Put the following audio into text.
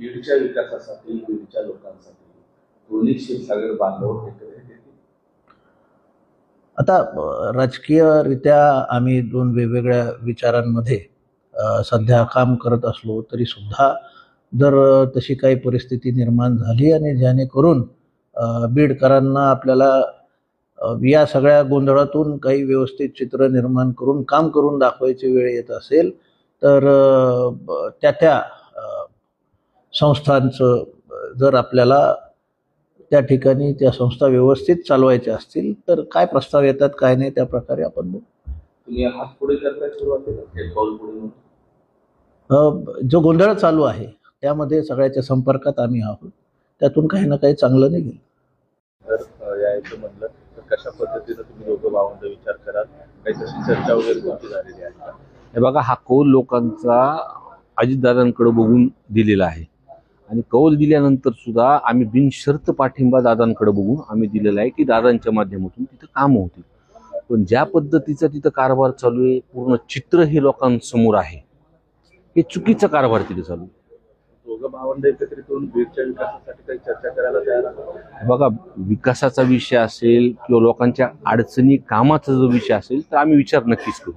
बीडच्या विकासासाठी, बीडच्या लोकांसाठी दोन्ही क्षीरसागर बांधव एकत्रित येतील? आता राजकीयरित्या आम्ही दोन वेगवेगळ्या विचारांमध्ये सध्या काम करत असलो तरी सुद्धा जर तशी काही परिस्थिती निर्माण झाली आणि जेणेकरून बीडकरांना आपल्याला या सगळ्या गोंधळातून काही व्यवस्थित चित्र निर्माण करून काम करून दाखवायची वेळ येत असेल तर त्या संस्थांचं जर आपल्याला त्या ठिकाणी त्या संस्था व्यवस्थित चालवायच्या असतील तर काय प्रस्ताव येतात काय नाही त्या प्रकारे आपण बघू. तुम्ही हात पुढे करताय सुरुवातीला, एक पाऊल पुढे म्हणून? जो गोंधळ चालू आहे त्यामध्ये सगळ्याच्या संपर्कात आम्ही आहोत, त्यातून काही ना काही चांगलं निघेल. तर यायचं म्हणलं तर कशा पद्धतीनं तुम्ही दोघं भावंड विचार कराल, काही तशी चर्चा वगैरे तुमची झालेली आहे का? हे बघा, हा कौल लोकांचा अजितदादांकडे बघून दिलेला आहे आणि कौल दिल्यानंतर सुद्धा आम्ही बिनशर्त पाठिंबा दादांकडे बघून आम्ही दिलेला आहे की दादांच्या माध्यमातून तिथं कामं होतील. पण ज्या पद्धतीचा तिथं कारभार चालू आहे, पूर्ण चित्र हे लोकांसमोर आहे, हे चुकीचा कारभार तिथे चालू आहे. दोघं भावंड एकत्रित होऊन बीडच्या विकासासाठी काही चर्चा करायला तयार आहात? बघा, विकासाचा विषय असेल किंवा लोकांच्या अडचणी कामाचा जो विषय असेल तर आम्ही विचार नक्कीच करू.